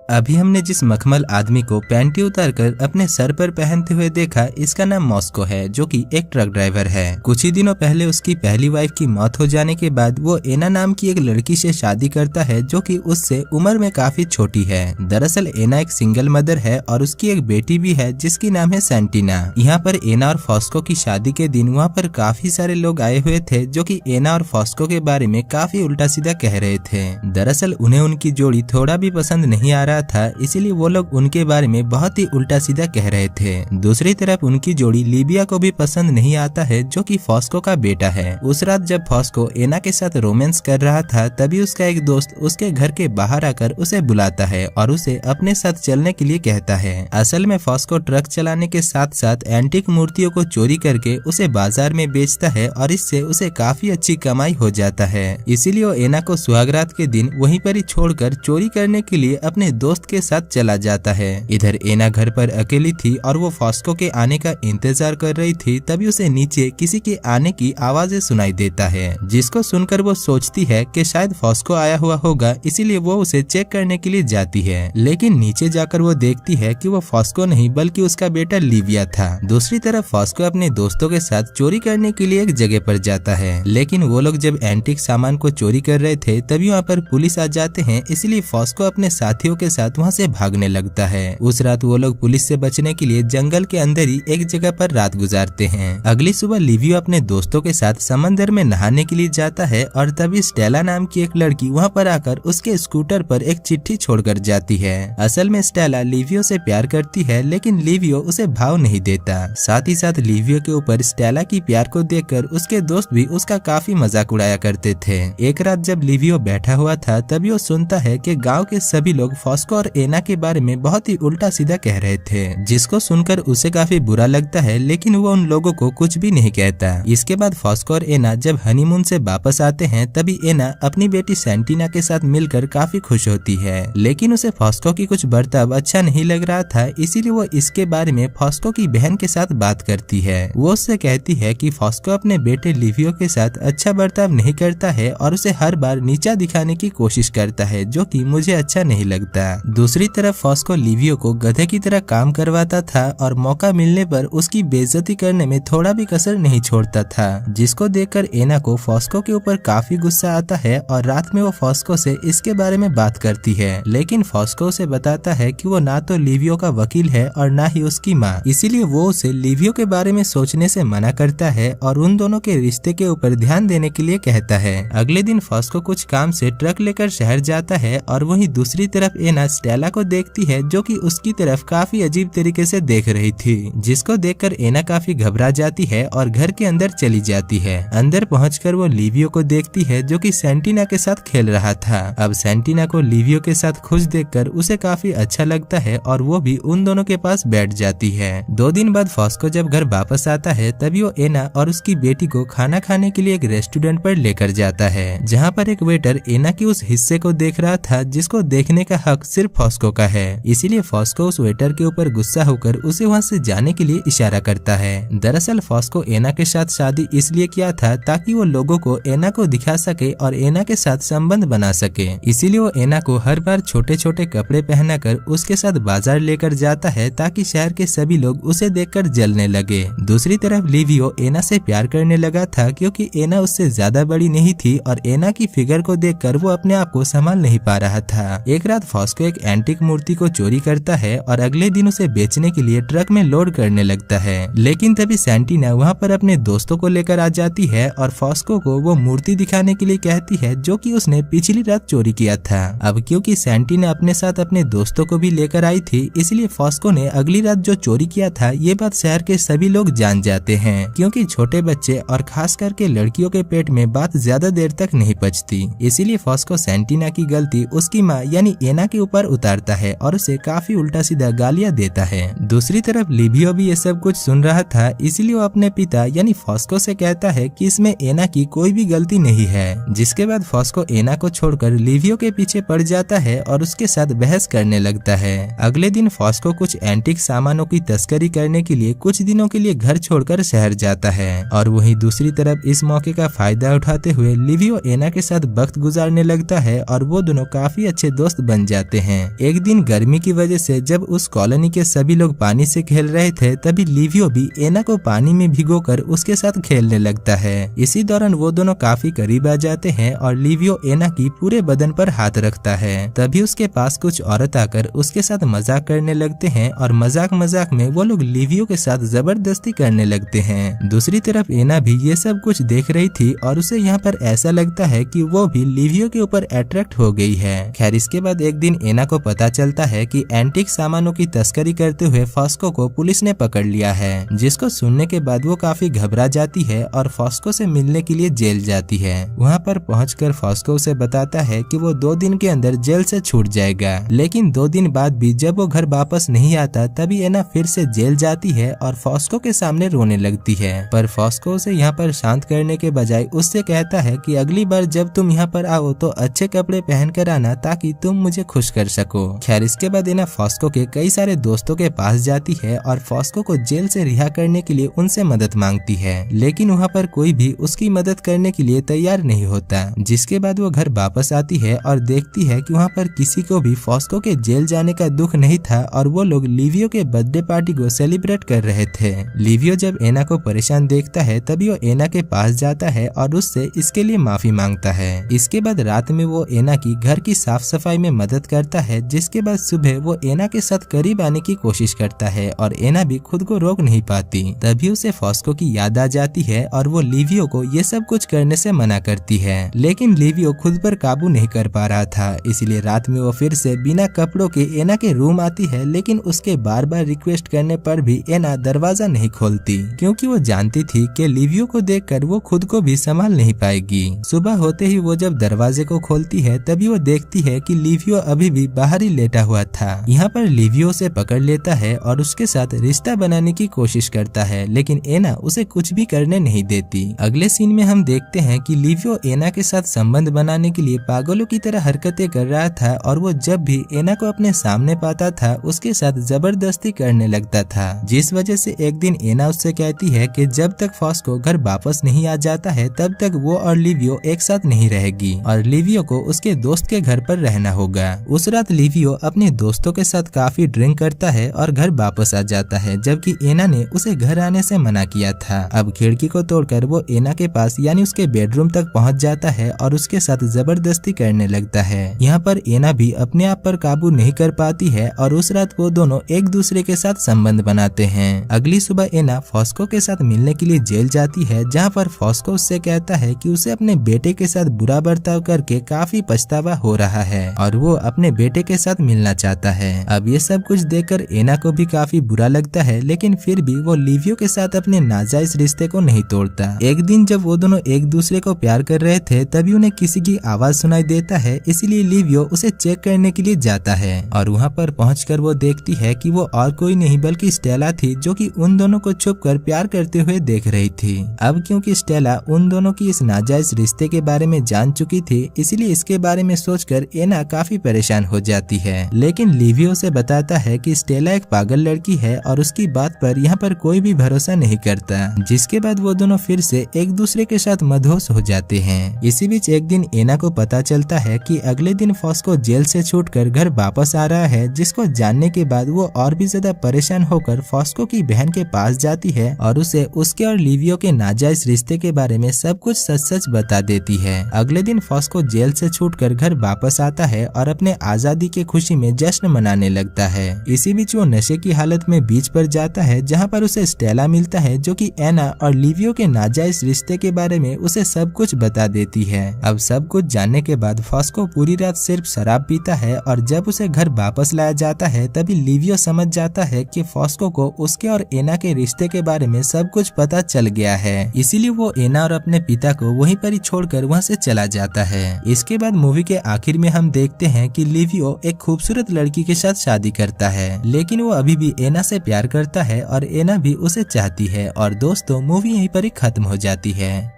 अभी हमने जिस मखमल आदमी को पैंटी उतारकर अपने सर पर पहनते हुए देखा, इसका नाम मॉस्को है, जो कि एक ट्रक ड्राइवर है। कुछ ही दिनों पहले उसकी पहली वाइफ की मौत हो जाने के बाद वो एना नाम की एक लड़की से शादी करता है, जो कि उससे उम्र में काफी छोटी है। दरअसल एना एक सिंगल मदर है और उसकी एक बेटी भी है जिसकी नाम है सैंटिना। यहाँ पर एना और फॉस्को की शादी के दिन वहाँ पर काफी सारे लोग आए हुए थे, जो कि एना और फॉस्को के बारे में काफी उल्टा सीधा कह रहे थे। दरअसल उन्हें उनकी जोड़ी थोड़ा भी पसंद नहीं आ रहा था, इसीलिए वो लोग उनके बारे में बहुत ही उल्टा सीधा कह रहे थे। दूसरी तरफ उनकी जोड़ी लीबिया को भी पसंद नहीं आता है, जो कि फॉस्को का बेटा है। उस रात जब फॉस्को एना के साथ रोमांस कर रहा था, तभी उसका एक दोस्त उसके घर के बाहर आकर उसे बुलाता है और उसे अपने साथ चलने के लिए कहता है। असल में फॉस्को ट्रक चलाने के साथ साथ एंटीक मूर्तियों को चोरी करके उसे बाजार में बेचता है और इससे उसे काफी अच्छी कमाई हो जाता है। इसीलिए वो एना को सुहागरात के दिन वहीं पर ही छोड़कर चोरी करने के लिए अपने दोस्त के साथ चला जाता है। इधर एना घर पर अकेली थी और वो फॉस्को के आने का इंतजार कर रही थी, तभी उसे नीचे किसी के आने की आवाजें सुनाई देता है, जिसको सुनकर वो सोचती है कि शायद फॉस्को आया हुआ होगा, इसीलिए वो उसे चेक करने के लिए जाती है। लेकिन नीचे जाकर वो देखती है कि वो फॉस्को नहीं बल्कि उसका बेटा लीविया था। दूसरी तरफ फॉस्को अपने दोस्तों के साथ चोरी करने के लिए एक जगह पर जाता है, लेकिन वो लोग जब एंटीक सामान को चोरी कर रहे थे तभी वहाँ पर पुलिस आ जाते हैं, इसलिए फॉस्को अपने साथियों के साथ वहाँ से भागने लगता है। उस रात वो लोग पुलिस से बचने के लिए जंगल के अंदर ही एक जगह पर रात गुजारते हैं। अगली सुबह लिवियो अपने दोस्तों के साथ समंदर में नहाने के लिए जाता है और तभी स्टेला नाम की एक लड़की वहाँ पर आकर उसके स्कूटर पर एक चिट्ठी छोड़कर जाती है। असल में स्टेला लिवियो से प्यार करती है, लेकिन लिवियो उसे भाव नहीं देता। साथ ही साथ लिवियो के ऊपर स्टेला की प्यार को देखकर उसके दोस्त भी उसका काफी मजाक उड़ाया करते थे। एक रात जब लिवियो बैठा हुआ था, तभी वो सुनता है कि गांव के सभी लोग फॉस्को और एना के बारे में बहुत ही उल्टा सीधा कह रहे थे, जिसको सुनकर उसे काफी बुरा लगता है, लेकिन वो उन लोगों को कुछ भी नहीं कहता। इसके बाद फॉस्को और एना जब हनीमून से वापस आते हैं, तभी एना अपनी बेटी सैंटिना के साथ मिलकर काफी खुश होती है, लेकिन उसे फॉस्को की कुछ बर्ताव अच्छा नहीं लग रहा था, इसीलिए वो इसके बारे में फॉस्को की बहन के साथ बात करती है। वो उससे कहती है कि फॉस्को अपने बेटे लिवियो के साथ अच्छा बर्ताव नहीं करता है और उसे हर बार नीचा दिखाने की कोशिश करता है, जो कि मुझे अच्छा नहीं लगता। दूसरी तरफ फॉस्को लिवियो को गधे की तरह काम करवाता था और मौका मिलने पर उसकी बेइज्जती करने में थोड़ा भी कसर नहीं छोड़ता था, जिसको देखकर एना को फॉस्को के ऊपर काफी गुस्सा आता है और रात में वो फॉस्को से इसके बारे में बात करती है, लेकिन फॉस्को उसे बताता है कि वो ना तो लिवियो का वकील है और ना ही उसकी माँ, इसीलिए वो उसे लिवियो के बारे में सोचने से मना करता है और उन दोनों के रिश्ते के ऊपर ध्यान देने के लिए कहता है। अगले दिन फॉस्को कुछ काम से ट्रक लेकर शहर जाता है और वहीं दूसरी तरफ एना स्टेला को देखती है, जो कि उसकी तरफ काफी अजीब तरीके से देख रही थी, जिसको देखकर एना काफी घबरा जाती है और घर के अंदर चली जाती है। अंदर पहुंचकर वो लिवियो को देखती है, जो कि सैंटिना के साथ खेल रहा था। अब सैंटिना को लिवियो के साथ खुश देखकर उसे काफी अच्छा लगता है और वो भी उन दोनों के पास बैठ जाती है। 2 दिन बाद फॉस्को जब घर वापस आता है, तभी वो एना और उसकी बेटी को खाना खाने के लिए एक रेस्टोरेंट पर लेकर जाता है, जहाँ पर एक वेटर एना की उस हिस्से को देख रहा था जिसको देखने का हक सिर्फ फॉस्को का है। इसीलिए फॉस्को उस वेटर के ऊपर गुस्सा होकर उसे वहाँ से जाने के लिए इशारा करता है। दरअसल फॉस्को एना के साथ शादी इसलिए किया था ताकि वो लोगों को एना को दिखा सके और एना के साथ संबंध बना सके। इसीलिए वो एना को हर बार छोटे छोटे कपड़े पहनाकर उसके साथ बाजार लेकर जाता है, ताकि शहर के सभी लोग उसे देखकर जलने लगे। दूसरी तरफ लिवियो एना से प्यार करने लगा था, क्योंकि एना उससे ज्यादा बड़ी नहीं थी और एना की फिगर को देखकर वो अपने आप को संभाल नहीं पा रहा था। एक रात फॉस्को एक एंटीक मूर्ति को चोरी करता है और अगले दिन उसे बेचने के लिए ट्रक में लोड करने लगता है, लेकिन तभी सैंटिना वहाँ पर अपने दोस्तों को लेकर आ जाती है और फॉस्को को वो मूर्ति दिखाने के लिए कहती है, जो कि उसने पिछली रात चोरी किया था। अब क्योंकि सैंटिना अपने साथ अपने दोस्तों को भी लेकर आई थी, इसलिए फॉस्को ने अगली रात जो चोरी किया था ये बात शहर के सभी लोग जान जाते हैं, क्योंकि छोटे बच्चे और खास करके लड़कियों के पेट में बात ज्यादा देर तक नहीं पचती। इसीलिए फॉस्को सैंटिना की गलती उसकी माँ यानी एना के ऊपर उतारता है और उसे काफी उल्टा सीधा गालियां देता है। दूसरी तरफ लिवियो भी ये सब कुछ सुन रहा था, इसीलिए वो अपने पिता यानी फॉस्को से कहता है कि इसमें एना की कोई भी गलती नहीं है। जिसके बाद फॉस्को एना को छोड़कर लिवियो के पीछे पड़ जाता है और उसके साथ बहस करने लगता है। अगले दिन फॉस्को कुछ एंटीक सामानों की तस्करी करने के लिए कुछ दिनों के लिए घर छोड़कर शहर जाता है और वहीं दूसरी तरफ इस मौके का फायदा उठाते हुए लिवियो एना के साथ वक्त गुजारने लगता है और वो दोनों काफी अच्छे दोस्त बन जाते जाते हैं। एक दिन गर्मी की वजह से जब उस कॉलोनी के सभी लोग पानी से खेल रहे थे, तभी लिवियो भी एना को पानी में भिगोकर उसके साथ खेलने लगता है। इसी दौरान वो दोनों काफी करीब आ जाते हैं और लिवियो एना की पूरे बदन पर हाथ रखता है। तभी उसके पास कुछ औरत आकर उसके साथ मजाक करने लगते हैं और मजाक मजाक में वो लोग लिवियो के साथ जबरदस्ती करने लगते हैं। दूसरी तरफ एना भी ये सब कुछ देख रही थी और उसे यहाँ पर ऐसा लगता है कि वो भी लिवियो के ऊपर अट्रैक्ट हो गई है। खैर, इसके बाद एक दिन एना को पता चलता है कि एंटीक सामानों की तस्करी करते हुए फॉस्को को पुलिस ने पकड़ लिया है, जिसको सुनने के बाद वो काफी घबरा जाती है और फॉस्को से मिलने के लिए जेल जाती है। वहाँ पर पहुंचकर फॉस्को उसे बताता है कि वो 2 दिन के अंदर जेल से छूट जाएगा, लेकिन 2 दिन बाद भी जब वो घर वापस नहीं आता तभी एना फिर से जेल जाती है और फॉस्को के सामने रोने लगती है। पर फॉस्को उसे यहाँ पर शांत करने के बजाय उससे कहता है कि अगली बार जब तुम यहाँ पर आओ तो अच्छे कपड़े पहन कर आना ताकि तुम मुझे खुश कर सको। खैर, इसके बाद एना फॉस्को के कई सारे दोस्तों के पास जाती है और फॉस्को को जेल से रिहा करने के लिए उनसे मदद मांगती है, लेकिन वहाँ पर कोई भी उसकी मदद करने के लिए तैयार नहीं होता। जिसके बाद वो घर वापस आती है और देखती है कि वहाँ पर किसी को भी फॉस्को के जेल जाने का दुख नहीं था और वो लोग लिवियो के बर्थडे पार्टी को सेलिब्रेट कर रहे थे। लिवियो जब एना को परेशान देखता है तभी वो एना के पास जाता है और उससे इसके लिए माफी मांगता है। इसके बाद रात में वो एना की घर की साफ सफाई में मदद करता है, जिसके बाद सुबह वो एना के साथ करीब आने की कोशिश करता है और एना भी खुद को रोक नहीं पाती। तभी उसे फॉस्को की याद आ जाती है और वो लिवियो को ये सब कुछ करने से मना करती है, लेकिन लिवियो खुद पर काबू नहीं कर पा रहा था। इसलिए रात में वो फिर से बिना कपड़ों के एना के रूम आती है, लेकिन उसके बार बार रिक्वेस्ट करने पर भी एना दरवाजा नहीं खोलती, क्योंकि वो जानती थी कि लिवियो को देखकर वो खुद को भी संभाल नहीं पाएगी। सुबह होते ही वो जब दरवाजे को खोलती है तभी वो देखती है कि लिवियो अभी भी बाहर ही लेटा हुआ था। यहाँ पर लिवियो से पकड़ लेता है और उसके साथ रिश्ता बनाने की कोशिश करता है, लेकिन एना उसे कुछ भी करने नहीं देती। अगले सीन में हम देखते हैं कि लिवियो एना के साथ संबंध बनाने के लिए पागलों की तरह हरकतें कर रहा था और वो जब भी एना को अपने सामने पाता था उसके साथ जबरदस्ती करने लगता था, जिस वजह से एक दिन एना उससे कहती है कि जब तक फॉस्को घर वापस नहीं आ जाता है तब तक वो और लिवियो एक साथ नहीं रहेगी और लिवियो को उसके दोस्त के घर पर रहना होगा। उस रात लिवियो अपने दोस्तों के साथ काफी ड्रिंक करता है और घर वापस आ जाता है, जबकि एना ने उसे घर आने से मना किया था। अब खिड़की को तोड़कर वो एना के पास यानी उसके बेडरूम तक पहुंच जाता है और उसके साथ जबरदस्ती करने लगता है। यहाँ पर एना भी अपने आप पर काबू नहीं कर पाती है और उस रात वो दोनों एक दूसरे के साथ संबंध बनाते हैं। अगली सुबह एना फॉस्को के साथ मिलने के लिए जेल जाती है, जहाँ पर फॉस्को उससे कहता है कि उसे अपने बेटे के साथ बुरा बर्ताव करके काफी पछतावा हो रहा है और वो अपने बेटे के साथ मिलना चाहता है। अब ये सब कुछ देखकर एना को भी काफी बुरा लगता है, लेकिन फिर भी वो लिवियो के साथ अपने नाजायज रिश्ते को नहीं तोड़ता। एक दिन जब वो दोनों एक दूसरे को प्यार कर रहे थे तभी उन्हें किसी की आवाज सुनाई देता है, इसलिए लिवियो उसे चेक करने के लिए जाता है और वहाँ पर पहुंचकर वो देखती है कि वो और कोई नहीं बल्कि स्टेला थी, जो कि उन दोनों को छुपकर प्यार करते हुए देख रही थी। अब क्योंकि स्टेला उन दोनों की इस नाजायज रिश्ते के बारे में जान चुकी थी, इसलिए इसके बारे में सोचकर एना काफी परेशान हो जाती है, लेकिन लिवियो से बताता है कि स्टेला एक पागल लड़की है और उसकी बात पर यहाँ पर कोई भी भरोसा नहीं करता। जिसके बाद वो दोनों फिर से एक दूसरे के साथ मदहोश हो जाते हैं। इसी बीच एक दिन एना को पता चलता है कि अगले दिन फॉस्को जेल से छूटकर घर वापस आ रहा है, जिसको जानने के बाद वो और भी ज्यादा परेशान होकर फॉस्को की बहन के पास जाती है और उसे उसके और लिवियो के नाजायज रिश्ते के बारे में सब कुछ सच सच बता देती है। अगले दिन फॉस्को जेल से छूटकर घर वापस आता है और अपने आजादी की खुशी में जश्न मनाने लगता है। इसी बीच वो नशे की हालत में बीच पर जाता है, जहाँ पर उसे स्टेला मिलता है, जो कि एना और लिवियो के नाजायज रिश्ते के बारे में उसे सब कुछ बता देती है। अब सब कुछ जानने के बाद फॉस्को पूरी रात सिर्फ शराब पीता है और जब उसे घर वापस लाया जाता है तभी लिवियो समझ जाता है कि फॉस्को को उसके और एना के रिश्ते के बारे में सब कुछ पता चल गया है। इसीलिए वो एना और अपने पिता को वहीं पर ही छोड़कर वहाँ से चला जाता है। इसके बाद मूवी के आखिर में हम देखते हैं कि लिवियो एक खूबसूरत लड़की के साथ शादी करता है, लेकिन वो अभी भी एना से प्यार करता है और एना भी उसे चाहती है और दोस्तों मूवी यहीं पर ही खत्म हो जाती है।